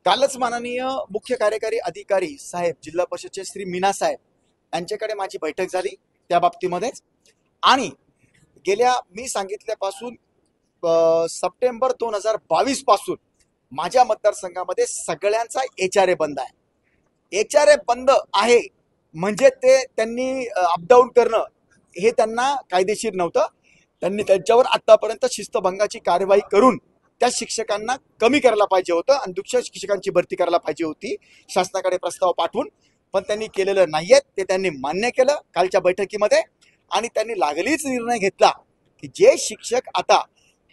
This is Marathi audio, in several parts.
कालच माननीय मुख्य कार्यकारी अधिकारी साहेब जिल्हा परिषदचे श्री मीना साहेब यांच्याकडे माझी बैठक झाली त्या बाबतीमध्येच. आणि गेल्या मी सांगितल्यापासून सप्टेंबर 2022 पासून माझ्या मतदारसंघामध्ये सगळ्यांचा HRA बंद आहे. HRA बंद आहे म्हणजे ते त्यांनी अपडाऊन करणं हे त्यांना कायदेशीर नव्हतं. त्यांनी त्यांच्यावर आतापर्यंत शिस्तभंगाची कारवाई करून त्या शिक्षकांना कमी करायला पाहिजे होतं आणि दुसऱ्या शिक्षकांची भरती करायला पाहिजे होती शासनाकडे प्रस्ताव पाठवून. पण त्यांनी केलेलं नाहीये. ते त्यांनी मान्य केलं कालच्या बैठकीमध्ये आणि त्यांनी लागलीच निर्णय घेतला की जे शिक्षक आता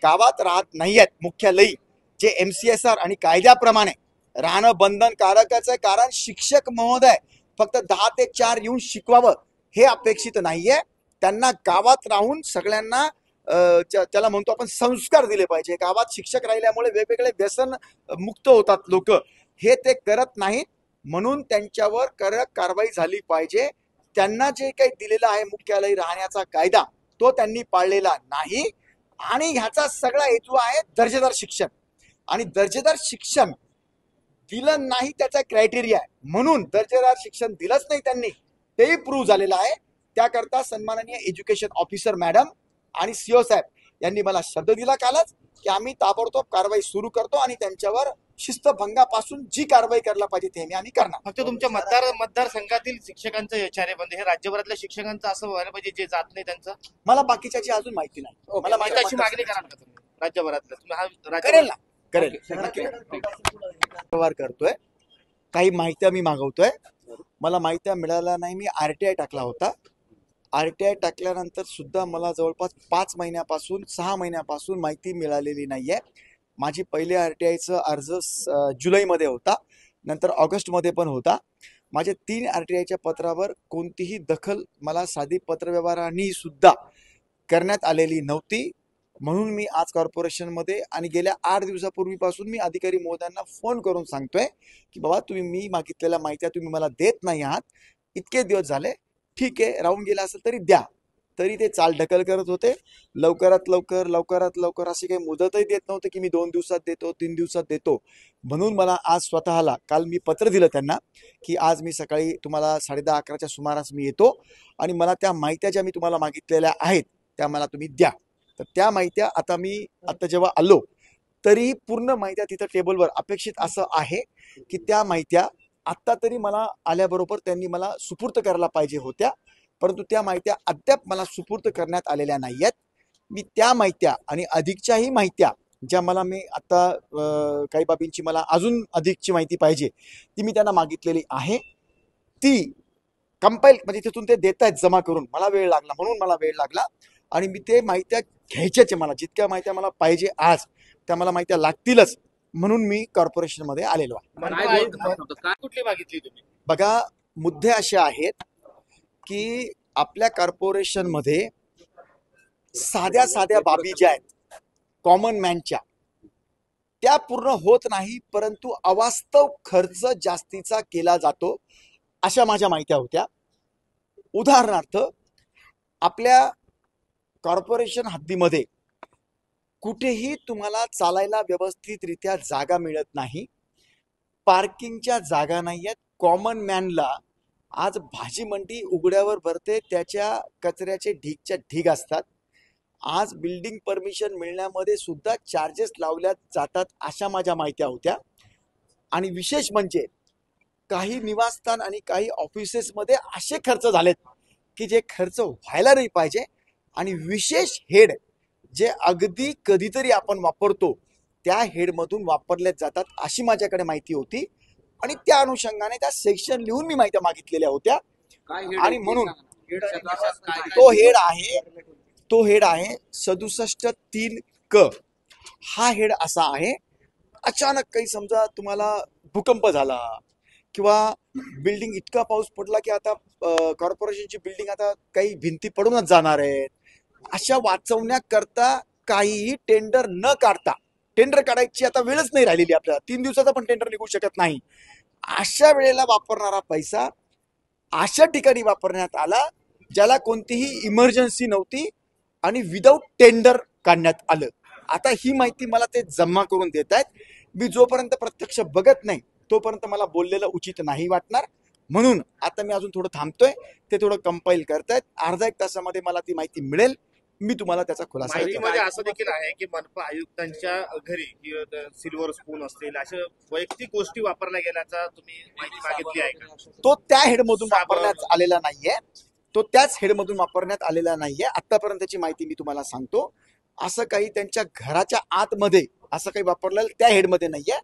गावात राहत नाहीयेत मुख्यालयी, जे MCSR आणि कायद्याप्रमाणे राहणं बंधनकारकच आहे. कारण शिक्षक महोदय फक्त 10 ते 4 येऊन शिकवावं हे अपेक्षित नाहीये. त्यांना गावात राहून सगळ्यांना त्याला म्हणतो आपण संस्कार दिले पाहिजे. गावात शिक्षक राहिल्यामुळे वेगवेगळे व्यसन मुक्त होतात लोक, हे ते करत नाहीत. म्हणून त्यांच्यावर कडक कारवाई झाली पाहिजे. त्यांना जे काही दिलेला आहे मुख्यालयी राहण्याचा कायदा तो त्यांनी पाळलेला नाही आणि ह्याचा सगळा हेतू आहे दर्जेदार शिक्षण. आणि दर्जेदार शिक्षण दिलं नाही त्याचा क्रायटेरिया आहे. म्हणून दर्जेदार शिक्षण दिलंच नाही त्यांनी, तेही प्रूव्ह झालेलं आहे. त्याकरता सन्माननीय एज्युकेशन ऑफिसर मॅडम आणि CO साहेब यांनी मला शब्द दिला कालच की आम्ही ताबडतोब कारवाई सुरू करतो आणि त्यांच्यावर शिस्तभंगापासून जी कारवाई करायला पाहिजे ते आम्ही करणार. फक्त तुमच्या मतदारसंघातील शिक्षकांचं HRA बंद, हे राज्यभरातल्या शिक्षकांचं असं व्हायला पाहिजे जे जात नाही त्यांचं? मला बाकीच्याची अजून माहिती नाही. मला माहिती मागणी कराल का तुम्ही राज्यभरातलं? तुम्ही करेल ना, करेल. व्यवहार करतोय, काही माहिती मी मागवतोय. मला माहिती मिळाल्या नाही. मी RTI टाकला होता. RTI टाकल्यानंतर सुद्धा मला जवळपास 5 महिन्यापासून 6 महिन्यापासून माहिती मिळालेली नाहीये. माझी पहिली RTIचा अर्ज जुलैमध्ये होता, नंतर ऑगस्टमध्ये पण होता. माझे 3 RTIच्या पत्रावर कोणतीही दखल मला साधी पत्रव्यवहारांनी सुद्धा करण्यात आलेली नव्हती. म्हणून मी आज कॉर्पोरेशनमध्ये आणि गेल्या 8 दिवसापूर्वीपासून मी अधिकारी महोदयांना फोन करून सांगतोय की बाबा तुम्ही मी मागितलेल्या माहिती तुम्ही मला देत नाही आहात. इतके दिवस झाले, ठीक आहे, राहून गेला असेल तरी द्या. तरी ते चाल ढकल करत होते. लवकरात लवकर अशी काही मुदतही देत नव्हते की मी 2 दिवसात देतो, 3 दिवसात देतो. म्हणून मला आज स्वतःला काल मी पत्र दिलं त्यांना की आज मी सकाळी तुम्हाला 10:30-11च्या सुमारास मी येतो आणि मला त्या माहित्या ज्या मी तुम्हाला मागितलेल्या आहेत त्या मला तुम्ही द्या. तर त्या माहित्या आता जेव्हा आलो तरी पूर्ण माहित्या तिथं टेबलवर अपेक्षित असं आहे की त्या माहित्या आत्ता तरी मला आल्याबरोबर त्यांनी मला सुपूर्त करायला पाहिजे होत्या, परंतु त्या माहित्या अद्याप मला सुपूर्त करण्यात आलेल्या नाही आहेत. मी त्या माहित्या आणि अधिकच्याही माहित्या ज्या मी आता काही बाबींची मला अजून अधिकची माहिती पाहिजे ती मी त्यांना मागितलेली आहे. ती कंपाईल म्हणजे तिथून ते देत आहेत जमा करून. मला वेळ लागला, म्हणून मला वेळ लागला आणि मी ते माहित्या घ्यायच्याच. मला जितक्या माहित्या मला पाहिजे आज त्या मला माहित्या लागतीलच, म्हणून मी कॉर्पोरेशनमध्ये आलेलो आहे. कुठली मागितली तुम्ही? बघा, मुद्दे असे आहेत की आपल्या कॉर्पोरेशनमध्ये साध्या बाबी ज्या आहेत कॉमन मॅनच्या त्या पूर्ण होत नाही, परंतु अवास्तव खर्च जास्तीचा केला जातो अशा माझ्या माहित्या होत्या. उदाहरणार्थ, आपल्या कॉर्पोरेशन हद्दीमध्ये कुठेही तुम्हाला चालायला व्यवस्थितरित्या जागा मिळत नाही. पार्किंगच्या जागा नाही आहेत. कॉमन मॅनला आज भाजी मंडी उघड्यावर भरते, त्याच्या कचऱ्याचे ढीगच्या ढीग असतात. आज बिल्डिंग परमिशन मिळण्यामध्ये सुद्धा चार्जेस लावल्या जातात अशा माझ्या माहित्या होत्या. आणि विशेष म्हणजे काही निवासस्थान आणि काही ऑफिसेसमध्ये असे खर्च झालेत की जे खर्च व्हायला नाही पाहिजे. आणि विशेष हेड जे अगदी कधीतरी आपण वापरतो त्या हेडमधून वापरले जातात अशी माझ्याकडे माहिती होती. आणि त्या अनुषंगाने त्या सेक्शन लिहून मी माहिती मागितलेल्या होत्या. आणि म्हणून तो हेड आहे 67-3 क. हा हेड असा आहे, अचानक काही समजा तुम्हाला भूकंप झाला किंवा बिल्डिंग इतका पाऊस पडला की आता कॉर्पोरेशनची बिल्डिंग आता काही भिंती पडूनच जाणार आहेत, अशा वाचवण्याकरता काहीही टेंडर न काढता, टेंडर काढायची आता वेळच नाही राहिलेली आपल्याला, 3 दिवसाचा पण टेंडर निघू शकत नाही, अशा वेळेला वापरणारा पैसा अशा ठिकाणी वापरण्यात आला ज्याला कोणतीही इमर्जन्सी नव्हती आणि विदाऊट टेंडर काढण्यात आलं. आता ही माहिती मला ते जमा करून देत आहेत. मी जोपर्यंत प्रत्यक्ष बघत नाही तोपर्यंत मला बोललेलं उचित नाही वाटणार. म्हणून आता मी अजून थोडं थांबतोय. ते थोडं कंपाईल करतायत. अर्धा एक तासामध्ये मला ती माहिती मिळेल. मी तुम्हाला त्याचा खुलासा करेन. माहितीमध्ये असं देखील आहे की मनपा आयुक्तांच्या घरी किंवा सिल्वर स्पून असतील अशा वैयक्तिक गोष्टी वापरल्या गेल्याचा तुम्ही माहिती मागितली आहे का? तो त्या हेडमधून वापरण्यात आलेला नाहीये. तो त्याच हेडमधून वापरण्यात आलेला नाहीये. आतापर्यंतची माहिती मी तुम्हाला सांगतो. असं काही त्यांच्या घराच्या आतमध्ये असं काही वापरलेलं त्या हेडमध्ये नाहीये.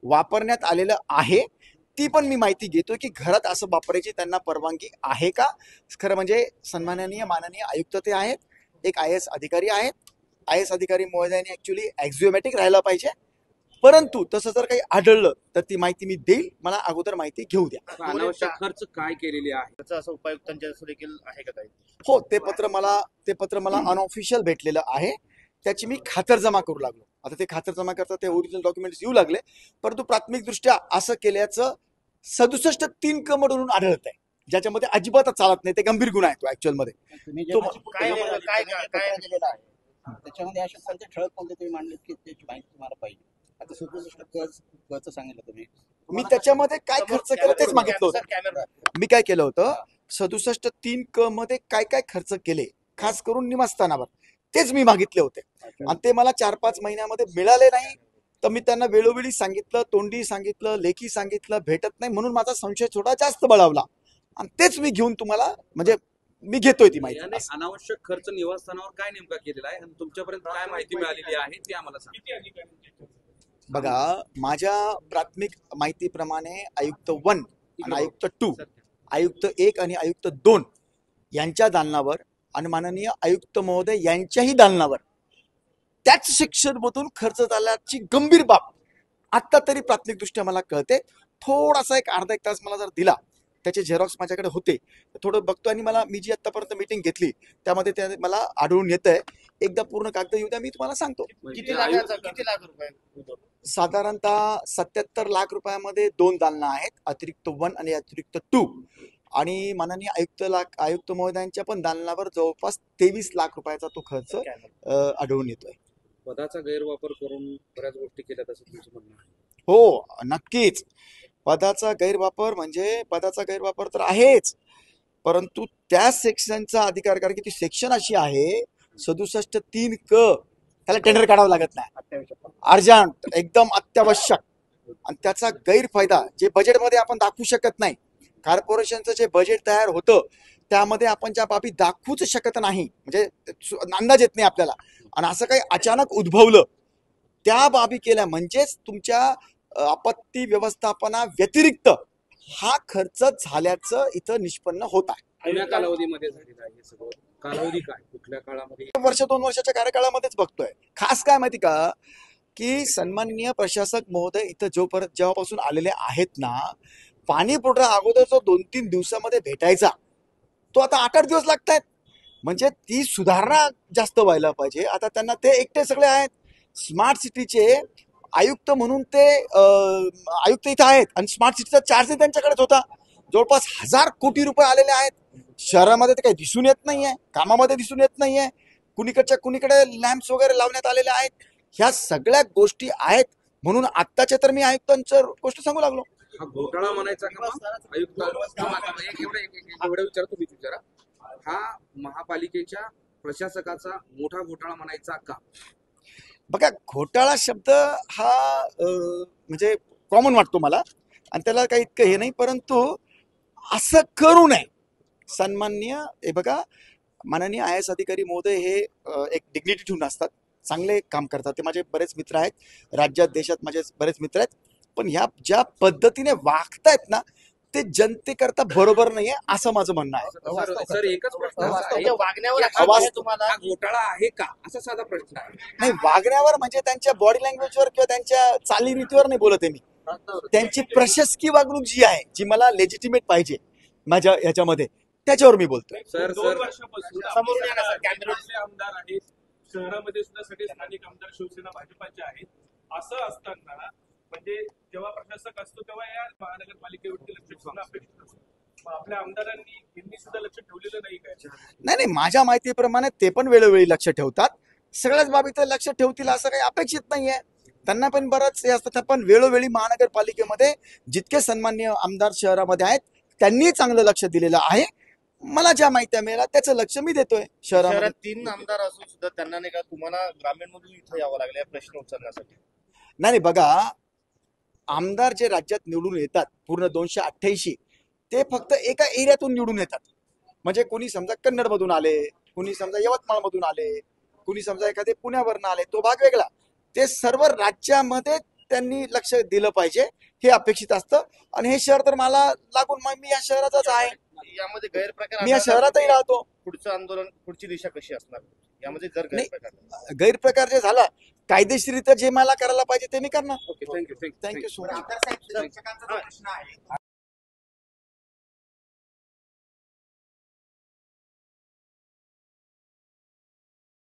वापरण्यात आलेलं आहे. ती पण मी माहिती घेतोय की घरात असं वापरायची त्यांना परवानगी आहे का. खरं म्हणजे सन्माननीय माननीय आयुक्त ते आहेत. एक IAS अधिकारी आहेत. IAS अधिकारी महोदयांनी ऍक्च्युली ॲक्झिओमॅटिक राहायला पाहिजे. परंतु तसं जर काही आढळलं तर ती माहिती मी देईल. मला अगोदर माहिती घेऊ द्या. अनावश्यक खर्च काय केलेले आहे त्याचं असं उपायुक्तांच्या असं देखील आहे का काही? हो, ते पत्र मला अनऑफिशियल भेटलेलं आहे. त्याची मी खातरजमा करू लागलो. आता ते खातरजमा करता ते ओरिजिनल डॉक्युमेंट्स येऊ लागले. परंतु प्राथमिकदृष्ट्या असं केल्याचं 67(3) क म्हणून आढळत आहे, ज्याच्यामध्ये अजिबातच चालत नाही. ते गंभीर गुन्हा आहे तो ऍक्च्युअल मध्ये. तुम्ही जे तो- काय दिलेलं आहे त्याच्यामध्ये असे कोणते ठळक कोणते तुम्ही मांडलेत की त्याची माहिती तुम्हाला पाहिजे. आता 67 कच सांगितलं तुम्ही. मी त्याच्यामध्ये काय खर्च केलं तेच मागितलं होतं. कॅमेरा मी काय केलं होतं 67(3) क मध्ये काय काय खर्च केले, खास करून निवासस्थानावर, तेच मी मागितले होते. आणि ते मला 4-5 महिन्यामध्ये मिळाले नाही. तर मी त्यांना वेळोवेळी सांगितलं, तोंडी सांगितलं, लेखी सांगितलं, भेटत नाही. म्हणून माझा संशय थोडा जास्त बळावला. आणि तेच मी घेऊन तुम्हाला म्हणजे मी घेतोय ती माहिती. याने अनावश्यक खर्च निवासस्थानावर काय नेमका केलेला आहे आणि तुमच्यापर्यंत काय माहिती मिळालेली आहे ते आम्हाला सांगा. बघा, माझ्या प्राथमिक माहितीप्रमाणे आयुक्त 1 आणि आयुक्त 2, आयुक्त 1 आणि आयुक्त 2 यांच्या दालनावर आणि माननीय आयुक्त महोदय यांच्याही दालनावर त्याच सेक्शनमधून खर्च झाल्याची गंभीर बाब आत्ता तरी प्राथमिकदृष्ट्या मला कळते. थोडासा एक अर्धा एक तास मला जर दिला, त्याचे झेरॉक्स माझ्याकडे होते, थोडं बघतो. आणि मला मी जी आतापर्यंत मीटिंग घेतली त्यामध्ये ते मला आढळून येत आहे. एकदा पूर्ण कागद येऊ द्या, मी तुम्हाला सांगतो. किती लाख रुपये? साधारणतः 77 लाख रुपयामध्ये 2 दालनं आहेत, अतिरिक्त 1 आणि अतिरिक्त 2. आणि माननीय आयुक्त महोदयांच्या पण दालनावर जवळपास 23 लाख रुपयाचा तो खर्च आढळून येतोय. पदाचा गैरवापर करून बऱ्याच गोष्टी केल्यात असं तुमचं म्हणणं आहे. हो, नक्कीच. पदाचा गैरवापर म्हणजे पदाचा गैरवापर तर आहेच, परंतु त्या सेक्शनचा अधिकार, कारण की ती सेक्शन अशी आहे 67(3) क, त्याला टेंडर काढावं लागत नाही. अर्जंट, एकदम अत्यावश्यक. आणि त्याचा गैरफायदा जे बजेटमध्ये आपण दाखवू शकत नाही, कॉर्पोरेशनचं जे बजेट तयार होतं त्यामध्ये आपण ज्या बाबी दाखवूच शकत नाही, म्हणजे अंदाज येत नाही आपल्याला. आणि असं काही अचानक उद्भवलं, त्या बाबी केल्या म्हणजेच तुमच्या आपत्ती व्यवस्थापना व्यतिरिक्त हा खर्च झाल्याचं इथं निष्पन्न होत आहे. कुठल्या कालावधीमध्ये झालेलं आहे हे सगळं? कालावधी काय, कुठल्या काळामध्ये? 1-2 वर्षाच्या कार्यकाळामध्येच बघतोय. खास काय माहिती का, की सन्माननीय प्रशासक महोदय इथं जेव्हापासून आलेले आहेत ना, पाणी पुरवठा अगोदर जो 2-3 दिवसामध्ये भेटायचा तो आता 8-8 दिवस लागतायत. म्हणजे ती सुधारणा जास्त व्हायला पाहिजे. आता त्यांना ते एकटे सगळे आहेत. स्मार्ट सिटीचे आयुक्त म्हणून ते आयुक्त इथं आहेत आणि स्मार्ट सिटीचा चार्ज त्यांच्याकडेच होता. जवळपास 1000 कोटी रुपये आलेले आहेत. शहरामध्ये ते काही दिसून येत नाहीये, कामामध्ये दिसून येत नाहीये. कुणीकडच्या कुणीकडे लॅम्प्स वगैरे लावण्यात आलेले आहेत. ह्या सगळ्या गोष्टी आहेत. म्हणून आत्ताच्या तर मी आयुक्तांचं गोष्ट सांगू लागलो. हा घोटाळा म्हणायचा का मग? आयुक्त एवढं विचारा, तुम्ही विचारा. हा महापालिकेच्या प्रशासकाचा मोठा घोटाळा म्हणायचा का? बघा, घोटाळा शब्द हा म्हणजे कॉमन वाटतो मला आणि त्याला काही इतकं हे नाही. परंतु असं करू नये. सन्माननीय हे बघा, माननीय IAS अधिकारी महोदय हे एक डिग्निटी ठेवून असतात, चांगले काम करतात. ते माझे बरेच मित्र आहेत, राज्यात देशात माझे बरेच मित्र आहेत. पण ह्या ज्या पद्धतीने वागतायत ना, ते जनतेकरता बरोबर नाहीये असं माझं म्हणणं आहे. सर एकच प्रश्न असा आहे, म्हणजे वागण्यावर आवाज- आहे तुम्हाला हा घोटाळा आहे का असा साधा प्रश्न आहे. नाही, वागण्यावर म्हणजे त्यांच्या बॉडी लँग्वेजवर किंवा त्यांच्या चालीरीतीवर नाही बोलत आहे मी. त्यांची प्रशासकीय वागणूक जी आहे, जी मला लेजिटिमेट पाहिजे माझ्या ह्याच्यामध्ये, त्याच्यावर मी बोलतोय. सर 2 वर्षापासून समोरून या ना सर, कॅमेरा. आपले आमदार आहेत, शहरामध्ये सुद्धा सगळे स्थानिक आमदार शिवसेना भाजपाचे आहेत. असं असताना म्हणजे जेव्हा प्रशासक असतो तेव्हा या महानगरपालिकेवरती लक्ष ठेवणं अपेक्षित असतं. मग आपल्या आमदारांनी यांनी सुद्धा लक्ष ठेवलेलं नाही काय? नाही, माझ्या माहितीप्रमाणे ते पण वेळोवेळी लक्ष ठेवतात. सगळ्याच बाबीत लक्ष ठेवतील असं काही अपेक्षित नाहीये. त्यांना पण बरंच हे असतं. पण वेळोवेळी महानगरपालिकेमध्ये जितके सन्मान्य आमदार शहरामध्ये आहेत त्यांनी चांगलं लक्ष दिलेलं आहे. मला ज्या माहिती मिळाल्या त्याचं लक्ष मी देतोय शहरामध्ये. शहरात 3 आमदार असून सुद्धा त्यांना नाही का तुम्हाला ग्रामीण मधून इथं यावं लागलं प्रश्न उचलण्यासाठी? नाही बघा, आमदार जे राज्यात निवडून येतात पूर्ण 288 ते फक्त एका एरियातून निवडून येतात. म्हणजे कोणी समजा कन्नडमधून आले, कोणी समजा यवतमाळमधून आले, कोणी समजा एखादे पुण्यावरनं आले, तो भाग वेगळा. ते सर्व राज्यामध्ये त्यांनी लक्ष दिलं पाहिजे हे अपेक्षित असतं. आणि हे शहर तर मला लागून मी या शहराचाच आहे, यामध्ये गैरप्रकार मी या आढळला शहरातही तर राहतो. पुढचं आंदोलन, पुढची दिशा कशी असणार यामध्ये जर नाही. गैरप्रकार? गैरप्रकार जे झाला कायदेशीरित्या जे मला करायला पाहिजे ते मी करणार. Okay, thank you thank you so much. आमदार साहेब, दर्शकांचा जो प्रश्न आहे